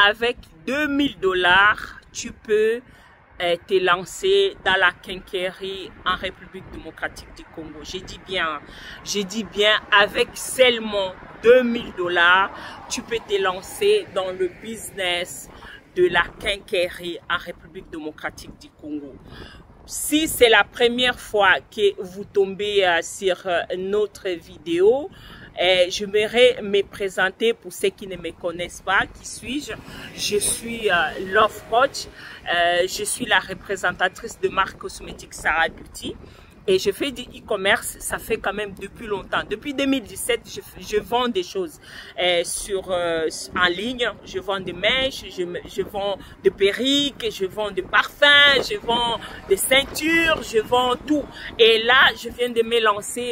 avec 2000 $, tu peux te lancer dans la quincaillerie en République démocratique du Congo. J'ai dit bien, avec seulement 2000 $, tu peux te lancer dans le business de la quincaillerie en République démocratique du Congo. Si c'est la première fois que vous tombez sur notre vidéo, j'aimerais me présenter pour ceux qui ne me connaissent pas. Qui suis-je? Je suis Love Coach. Je suis la représentatrice de marque cosmétique Sarah Beauty. Et je fais du e-commerce, ça fait quand même depuis longtemps. Depuis 2017, je vends des choses en ligne. Je vends des mèches, je vends des perruques, je vends des parfums, je vends des ceintures, je vends tout. Et là, je viens de me lancer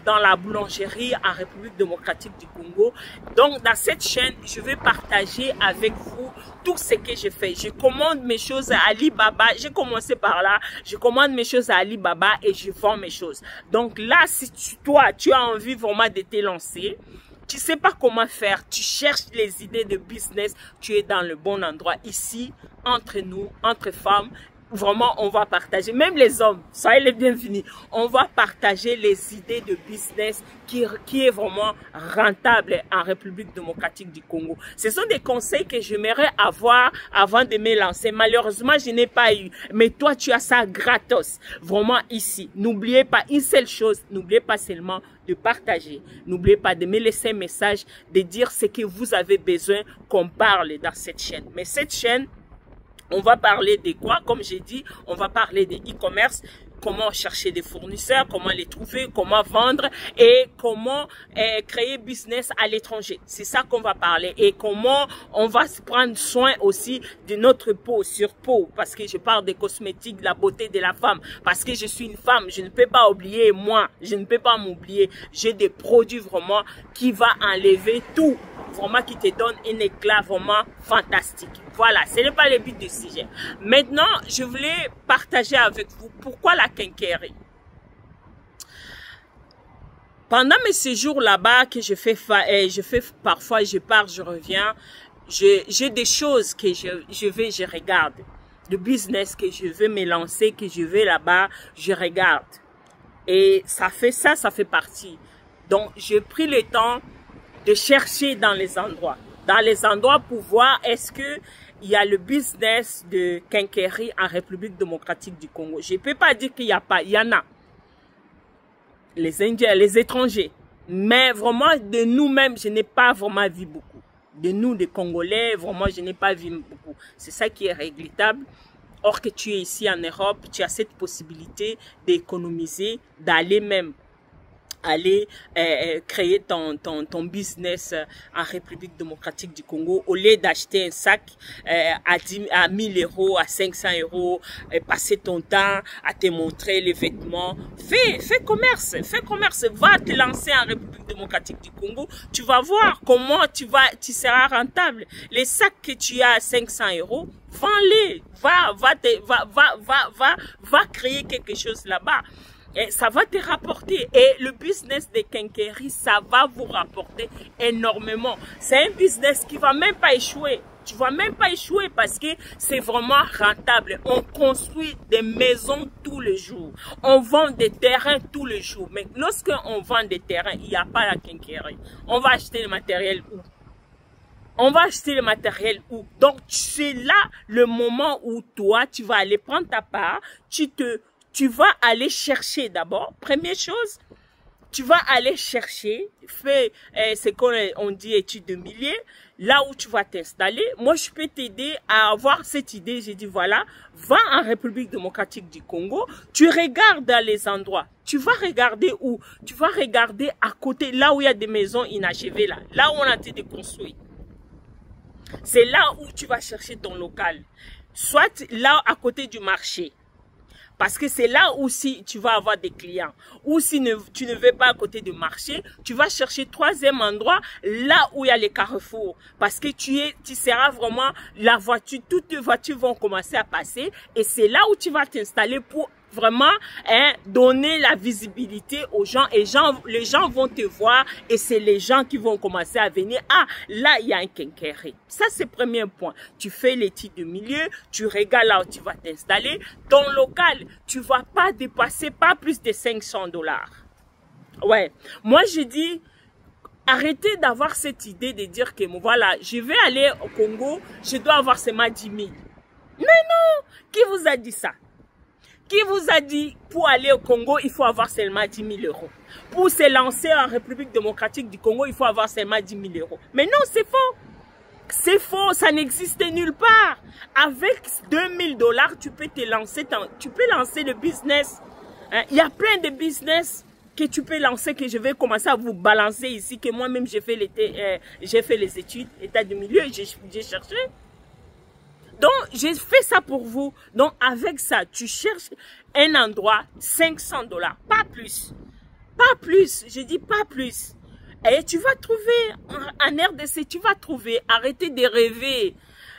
dans la boulangerie en République démocratique du Congo. Donc, dans cette chaîne, je vais partager avec vous tout ce que je fais. Je commande mes choses à Alibaba. J'ai commencé par là. Je commande mes choses à Alibaba et je vends mes choses. Donc là, si toi, tu as envie vraiment de te lancer, tu sais pas comment faire, tu cherches les idées de business, tu es dans le bon endroit. Ici, entre nous, entre femmes, vraiment, on va partager, même les hommes, soyez les bienvenus, on va partager les idées de business qui est vraiment rentable en République démocratique du Congo. Ce sont des conseils que j'aimerais avoir avant de me lancer. Malheureusement, je n'ai pas eu. Mais toi, tu as ça gratos. Vraiment ici. N'oubliez pas une seule chose. N'oubliez pas seulement de partager. N'oubliez pas de me laisser un message, de dire ce que vous avez besoin qu'on parle dans cette chaîne. Mais cette chaîne, on va parler de quoi? Comme j'ai dit, on va parler de e-commerce, comment chercher des fournisseurs, comment les trouver, comment vendre et comment créer business à l'étranger. C'est ça qu'on va parler et comment on va se prendre soin aussi de notre peau, sur peau, parce que je parle des cosmétiques, de la beauté de la femme, parce que je suis une femme, je ne peux pas oublier moi, je ne peux pas m'oublier. J'ai des produits vraiment qui va enlever tout, vraiment qui te donne un éclat vraiment fantastique. Voilà, ce n'est pas le but du sujet. Maintenant, je voulais partager avec vous pourquoi la quincaillerie. Pendant mes séjours là-bas que je fais parfois, je pars, je reviens, j'ai des choses que je regarde. Le business que je veux me lancer, que je vais là-bas, je regarde. Et ça fait partie. Donc, j'ai pris le temps de chercher dans les endroits pour voir est-ce que il y a le business de quincaillerie en République démocratique du Congo. Je ne peux pas dire qu'il n'y a pas, il y en a. Les Indiens, les étrangers. Mais vraiment, de nous-mêmes, je n'ai pas vraiment vu beaucoup. De nous, des Congolais, vraiment, je n'ai pas vu beaucoup. C'est ça qui est regrettable. Or que tu es ici en Europe, tu as cette possibilité d'économiser, d'aller même créer ton business en République démocratique du Congo au lieu d'acheter un sac à 1000 €, à 500 €, passer ton temps à te montrer les vêtements. Fais commerce, va te lancer en République démocratique du Congo. Tu vas voir comment tu seras rentable. Les sacs que tu as à 500 €, vends-les, va créer quelque chose là-bas. Et ça va te rapporter. Et le business de quincaillerie, ça va vous rapporter énormément. C'est un business qui va même pas échouer. Tu vas même pas échouer parce que c'est vraiment rentable. On construit des maisons tous les jours. On vend des terrains tous les jours. Mais lorsque on vend des terrains, il n'y a pas la quincaillerie. On va acheter le matériel où? On va acheter le matériel où? Donc, c'est là le moment où toi, tu vas aller prendre ta part. Tu vas aller chercher d'abord, première chose, tu vas aller chercher, fais ce qu'on dit étude de milliers, là où tu vas t'installer. Moi, je peux t'aider à avoir cette idée. J'ai dit, voilà, va en République démocratique du Congo, tu regardes dans les endroits. Tu vas regarder où? Tu vas regarder à côté, là où il y a des maisons inachevées, là où on a été construit. C'est là où tu vas chercher ton local. Soit là, à côté du marché. Parce que c'est là aussi tu vas avoir des clients. Ou si tu ne veux pas à côté du marché, tu vas chercher troisième endroit, là où il y a les carrefours. Parce que tu seras vraiment, toutes les voitures vont commencer à passer. Et c'est là où tu vas t'installer pour vraiment donner la visibilité aux gens et les gens vont te voir et c'est les gens qui vont commencer à venir. Ah, là, il y a un quincaillerie. Ça, c'est le premier point. Tu fais l'étude de milieu, tu regardes là où tu vas t'installer. Ton local, tu vas pas dépasser pas plus de 500 $. Ouais. Moi, je dis, arrêtez d'avoir cette idée de dire que voilà, je vais aller au Congo, je dois avoir seulement 10 000. Mais non! Qui vous a dit ça? Qui vous a dit pour aller au Congo, il faut avoir seulement 10 000 €? Pour se lancer en République démocratique du Congo, il faut avoir seulement 10 000 €. Mais non, c'est faux. C'est faux, ça n'existe nulle part. Avec 2 000 $, tu peux te lancer, tu peux lancer le business. Il y a plein de business que tu peux lancer, que je vais commencer à vous balancer ici, que moi-même j'ai fait les études, état de milieu, j'ai cherché. Donc, j'ai fait ça pour vous. Donc, avec ça, tu cherches un endroit, 500 $, pas plus. Pas plus, je dis pas plus. Et tu vas trouver, en RDC, tu vas trouver, arrêtez de rêver.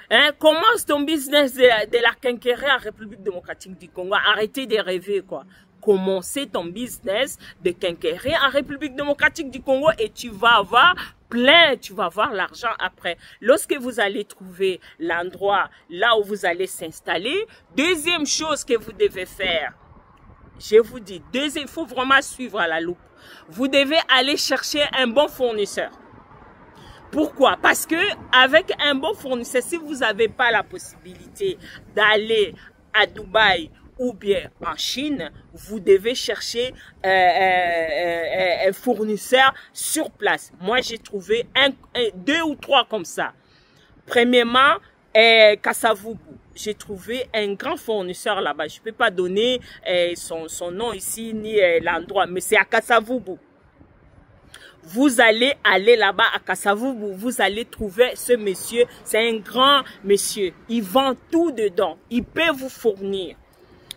Hein, commence ton business de la quincaillerie en République démocratique du Congo. Arrêtez de rêver, quoi. Commencez ton business de quincaillerie en République démocratique du Congo et tu vas avoir plein, tu vas avoir l'argent après. Lorsque vous allez trouver l'endroit là où vous allez s'installer, deuxième chose que vous devez faire, je vous dis, il faut vraiment suivre à la loupe. Vous devez aller chercher un bon fournisseur. Pourquoi? Parce que avec un bon fournisseur, si vous n'avez pas la possibilité d'aller à Dubaï ou bien en Chine, vous devez chercher un fournisseur sur place. Moi, j'ai trouvé deux ou trois comme ça. Premièrement, Kasavubu. J'ai trouvé un grand fournisseur là-bas. Je ne peux pas donner son nom ici ni l'endroit, mais c'est à Kasavubu. Vous allez aller là-bas à Kasavubu, vous allez trouver ce monsieur. C'est un grand monsieur. Il vend tout dedans. Il peut vous fournir.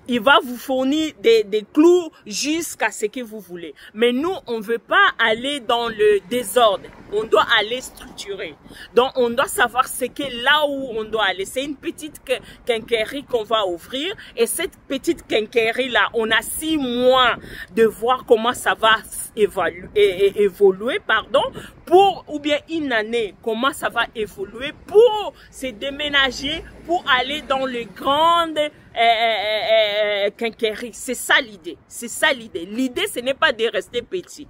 Il va vous fournir des clous jusqu'à ce que vous voulez. Mais nous, on ne veut pas aller dans le désordre. On doit aller structurer. Donc, on doit savoir ce que là où on doit aller. C'est une petite quincaillerie qu'on va ouvrir. Et cette petite quincaillerie-là, on a 6 mois de voir comment ça va évoluer, pour, ou bien une année, comment ça va évoluer pour se déménager, pour aller dans les grandes quincailleries. C'est ça l'idée. C'est ça l'idée. L'idée, ce n'est pas de rester petit.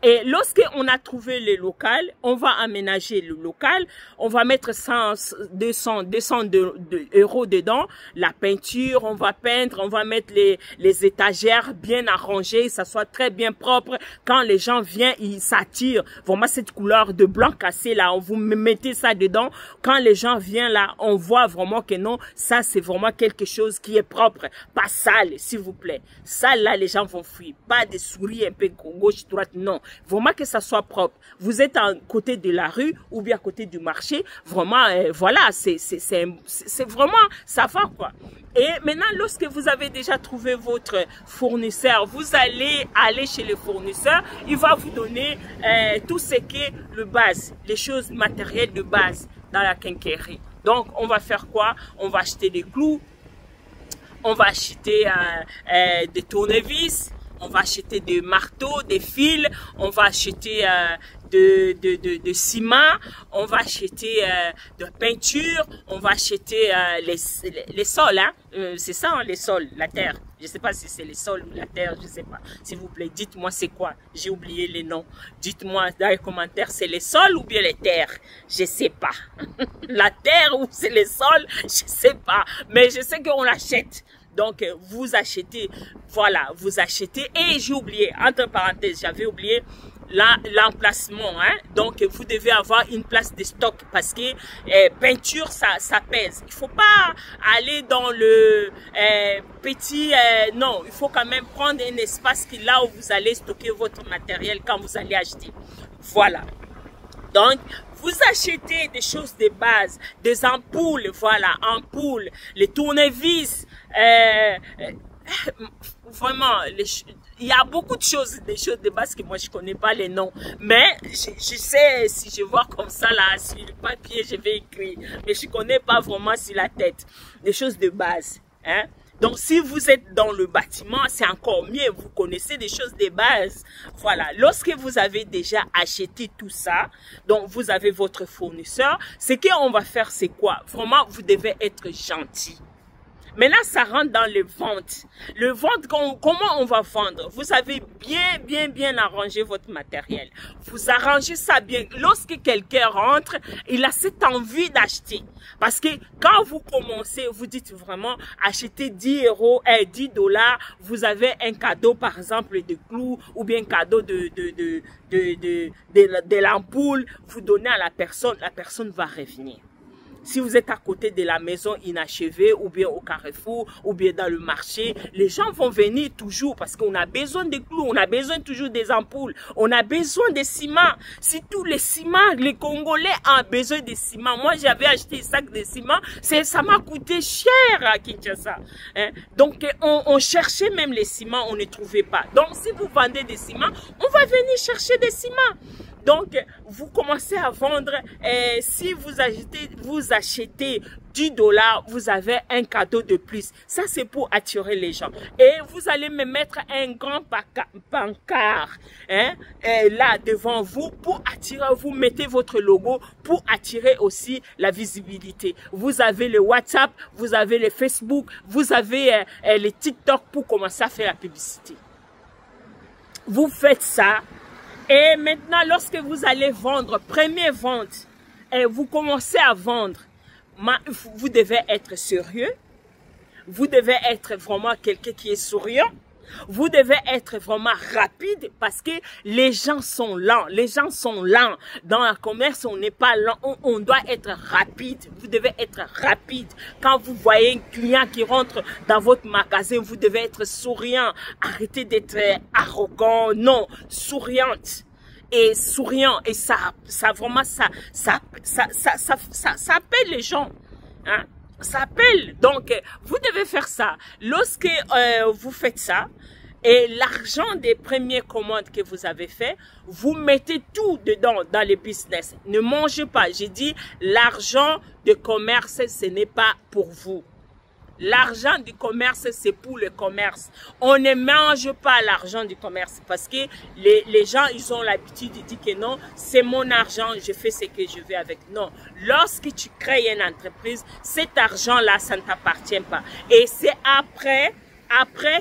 Et lorsqu'on a trouvé le local, on va aménager le local, on va mettre 200 € dedans, la peinture, on va peindre, on va mettre les étagères bien arrangées, ça soit très bien propre. Quand les gens viennent, ils s'attirent. Vraiment cette couleur de blanc cassé là, vous mettez ça dedans. Quand les gens viennent là, on voit vraiment que non, ça c'est vraiment quelque chose qui est propre, pas sale, s'il vous plaît. Sale là, les gens vont fuir. Pas des souris un peu gauche, droite, non. Vraiment que ça soit propre. Vous êtes à côté de la rue ou bien à côté du marché. Vraiment, voilà, c'est vraiment, ça va quoi. Et maintenant, lorsque vous avez déjà trouvé votre fournisseur, vous allez aller chez le fournisseur. Il va vous donner tout ce qui est le base, les choses matérielles de base dans la quincaillerie. Donc, on va faire quoi? On va acheter des clous, on va acheter des tournevis, on va acheter des marteaux, des fils, on va acheter de ciment, on va acheter de peinture, on va acheter les sols, hein? C'est ça, hein, les sols, la terre. Je ne sais pas si c'est les sols ou la terre, je ne sais pas. S'il vous plaît, dites-moi c'est quoi. J'ai oublié les noms. Dites-moi dans les commentaires, c'est les sols ou bien les terres. Je ne sais pas. La terre ou c'est les sols, je ne sais pas. Mais je sais qu'on l'achète. Donc, vous achetez, voilà, vous achetez. Et j'ai oublié, entre parenthèses, j'avais oublié l'emplacement. Hein? Donc, vous devez avoir une place de stock parce que peinture, ça pèse. Il ne faut pas aller dans le petit... non, il faut quand même prendre un espace qui là où vous allez stocker votre matériel quand vous allez acheter. Voilà. Donc, vous achetez des choses de base, des ampoules, voilà, ampoules, les tournevis, vraiment, il y a beaucoup de choses, des choses de base que moi je connais pas les noms, mais je sais, si je vois comme ça là, sur le papier, je vais écrire, mais je connais pas vraiment sur la tête, des choses de base, hein. Donc, si vous êtes dans le bâtiment, c'est encore mieux. Vous connaissez des choses de base. Voilà. Lorsque vous avez déjà acheté tout ça, donc vous avez votre fournisseur, ce qu'on va faire, c'est quoi? Vraiment, vous devez être gentil. Maintenant, ça rentre dans les ventes. Le vente, comment on va vendre? Vous avez bien arrangé votre matériel. Vous arrangez ça bien. Lorsque quelqu'un rentre, il a cette envie d'acheter. Parce que quand vous commencez, vous dites vraiment, achetez 10 euros, 10 $, vous avez un cadeau, par exemple, de clous, ou bien un cadeau de l'ampoule, vous donnez à la personne va revenir. Si vous êtes à côté de la maison inachevée, ou bien au carrefour, ou bien dans le marché, les gens vont venir toujours parce qu'on a besoin de clous, on a besoin toujours des ampoules, on a besoin de ciment. Si tous les ciments, les Congolais ont besoin de ciment. Moi, j'avais acheté un sac de ciment, ça m'a coûté cher à Kinshasa. Hein? Donc, on cherchait même les ciments, on ne trouvait pas. Donc, si vous vendez des ciments, on va venir chercher des ciments. Donc, vous commencez à vendre, si vous achetez 10 $, vous avez un cadeau de plus. Ça, c'est pour attirer les gens. Et vous allez me mettre un grand pancart là devant vous pour attirer, vous mettez votre logo pour attirer aussi la visibilité. Vous avez le WhatsApp, vous avez le Facebook, vous avez les TikTok pour commencer à faire la publicité. Vous faites ça. Et maintenant, lorsque vous allez vendre, première vente, et vous commencez à vendre, vous devez être sérieux. Vous devez être vraiment quelqu'un qui est souriant. Vous devez être vraiment rapide parce que les gens sont lents. Les gens sont lents. Dans le commerce, on n'est pas lent. On doit être rapide. Vous devez être rapide. Quand vous voyez un client qui rentre dans votre magasin, vous devez être souriant. Arrêtez d'être arrogant. Non, souriante. Et souriant. Et ça vraiment, ça appelle les gens. Hein? Ça appelle. Donc, vous devez faire ça. Lorsque vous faites ça, et l'argent des premières commandes que vous avez fait, vous mettez tout dedans dans le business. Ne mangez pas. J'ai dit, l'argent de commerce, ce n'est pas pour vous. L'argent du commerce, c'est pour le commerce. On ne mange pas l'argent du commerce parce que les gens, ils ont l'habitude de dire que non, c'est mon argent, je fais ce que je veux avec. Non, lorsque tu crées une entreprise, cet argent-là, ça ne t'appartient pas. Et c'est après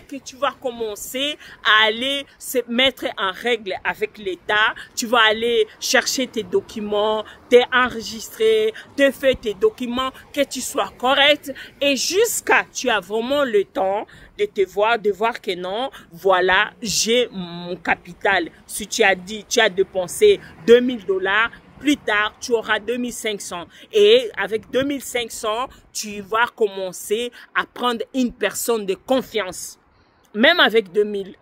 que tu vas commencer à aller se mettre en règle avec l'État, tu vas aller chercher tes documents, t'enregistrer, te faire tes documents, que tu sois correct et jusqu'à tu as vraiment le temps de voir que non, voilà, j'ai mon capital. Si tu as dit, tu as dépensé 2000 $, plus tard, tu auras 2500. Et avec 2500, tu vas commencer à prendre une personne de confiance. Même avec 2000,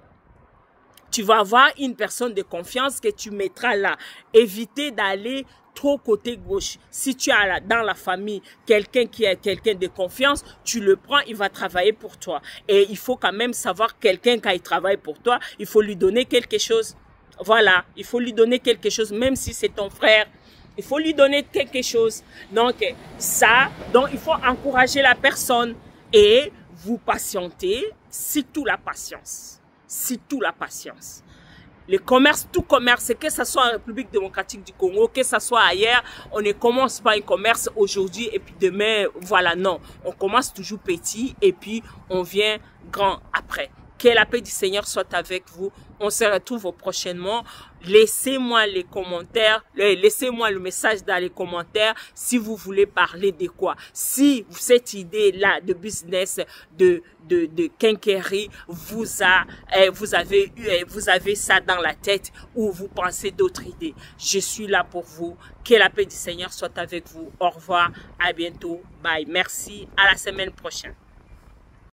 tu vas avoir une personne de confiance que tu mettras là. Évitez d'aller trop côté gauche. Si tu as dans la famille quelqu'un qui est quelqu'un de confiance, tu le prends, il va travailler pour toi. Et il faut quand même savoir quelqu'un quand il travaille pour toi, il faut lui donner quelque chose. Voilà, il faut lui donner quelque chose, même si c'est ton frère. Il faut lui donner quelque chose. Donc, il faut encourager la personne et vous patienter, surtout la patience. Surtout la patience. Le commerce, tout commerce, que ce soit en République démocratique du Congo, que ce soit ailleurs, on ne commence pas un commerce aujourd'hui et puis demain, voilà, non. On commence toujours petit et puis on vient grand après. Que la paix du Seigneur soit avec vous. On se retrouve prochainement. Laissez-moi les commentaires, laissez-moi le message dans les commentaires si vous voulez parler de quoi. Si cette idée-là de business, de quincaillerie vous avez ça dans la tête ou vous pensez d'autres idées. Je suis là pour vous. Que la paix du Seigneur soit avec vous. Au revoir. À bientôt. Bye. Merci. À la semaine prochaine.